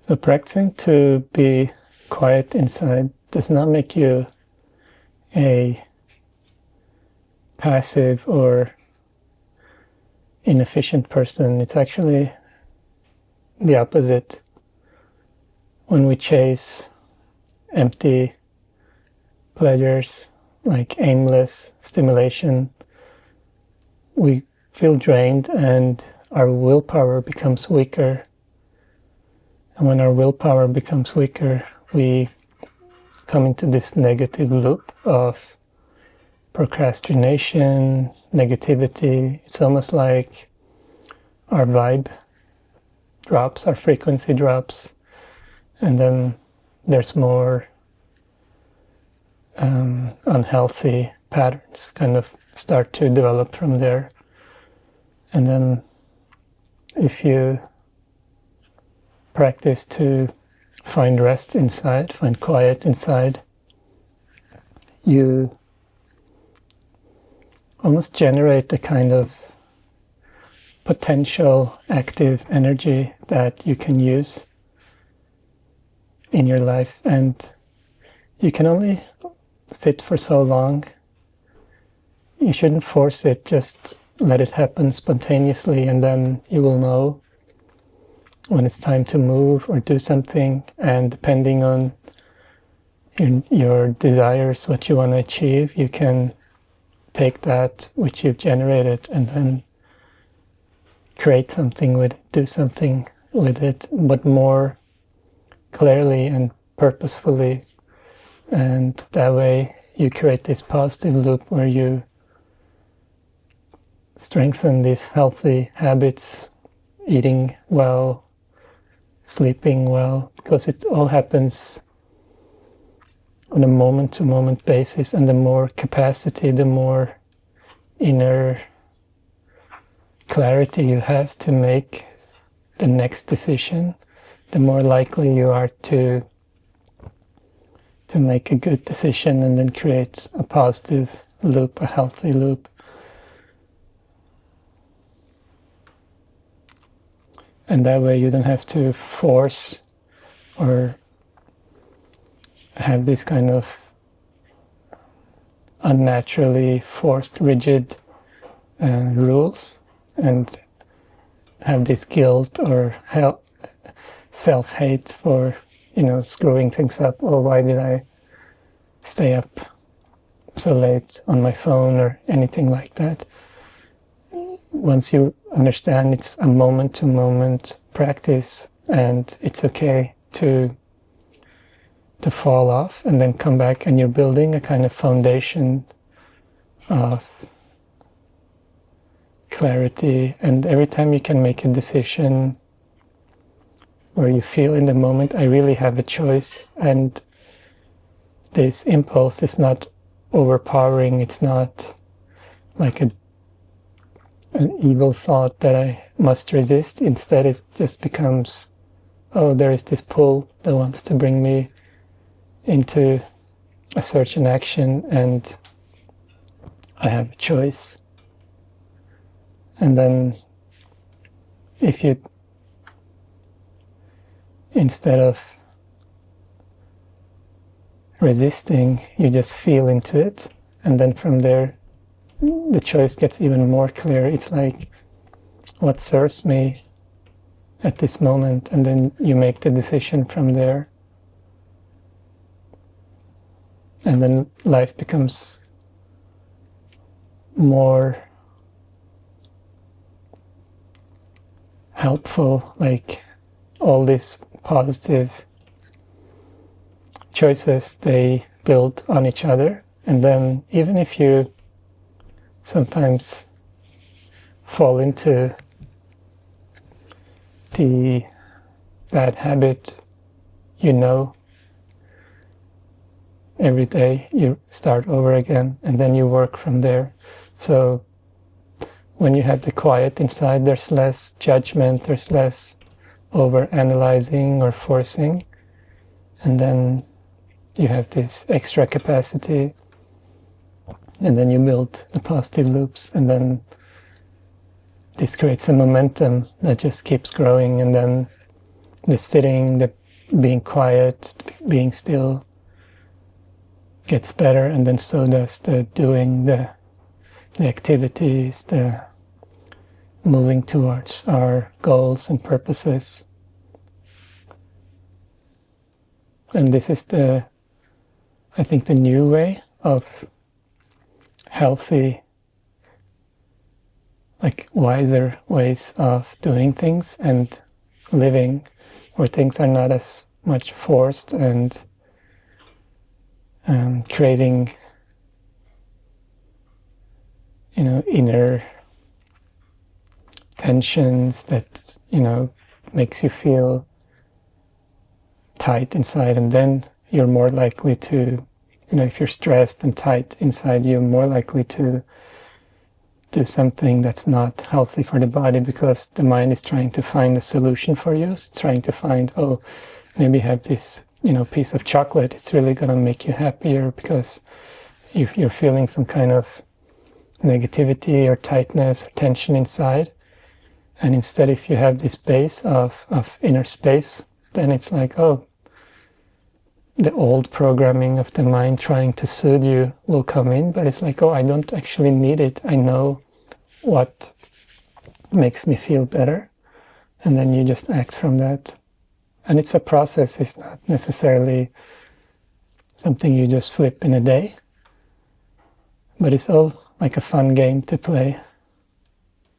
So practicing to be quiet inside does not make you a passive or inefficient person. It's actually the opposite. When we chase empty pleasures, like aimless stimulation, we feel drained and our willpower becomes weaker. And when our willpower becomes weaker, we come into this negative loop of procrastination, negativity. It's almost like our vibe drops, our frequency drops, and then there's more unhealthy patterns kind of start to develop from there. And then if you practice to find rest inside, find quiet inside, you almost generate a kind of potential active energy that you can use in your life. And you can only sit for so long. You shouldn't force it, just let it happen spontaneously, and then you will know when it's time to move or do something. And depending on your desires, what you want to achieve, you can take that which you've generated and then create something with it, do something with it, but more clearly and purposefully. And that way you create this positive loop where you strengthen these healthy habits, eating well, sleeping well, because it all happens on a moment-to-moment basis. And the more capacity, the more inner clarity you have to make the next decision, the more likely you are to make a good decision and then create a positive loop, a healthy loop. And that way you don't have to force or have this kind of unnaturally forced, rigid rules and have this guilt or self-hate for, screwing things up. Oh, why did I stay up so late on my phone or anything like that? Once you understand it's a moment-to-moment practice and it's okay to fall off and then come back, and you're building a kind of foundation of clarity. And every time you can make a decision where you feel in the moment, I really have a choice, and this impulse is not overpowering, it's not like an evil thought that I must resist. Instead, it just becomes, oh, there is this pull that wants to bring me into a certain action, and I have a choice. And then if you, instead of resisting, you just feel into it, and then from there the choice gets even more clear. It's like, what serves me at this moment, and then you make the decision from there. And then life becomes more helpful, like all these positive choices, they build on each other. And then even if you sometimes fall into the bad habit, every day you start over again, and then you work from there. So when you have the quiet inside, there's less judgment, there's less over-analyzing or forcing, and then you have this extra capacity, and then you build the positive loops, and then this creates a momentum that just keeps growing, and then the sitting, the being quiet, being still gets better, and then so does the doing, the activities, the moving towards our goals and purposes. And this is I think the new way of healthy, like wiser ways of doing things and living, where things are not as much forced and creating, inner tensions that, makes you feel tight inside, and then you're more likely to, if you're stressed and tight inside, you're more likely to do something that's not healthy for the body, because the mind is trying to find a solution for you. It's trying to find, oh, maybe have this, piece of chocolate. It's really going to make you happier because you're feeling some kind of negativity or tightness or tension inside. And instead, if you have this base of inner space, then it's like, oh, the old programming of the mind trying to soothe you will come in, but it's like, oh, I don't actually need it. I know what makes me feel better. And then you just act from that. And it's a process. It's not necessarily something you just flip in a day, but it's all like a fun game to play.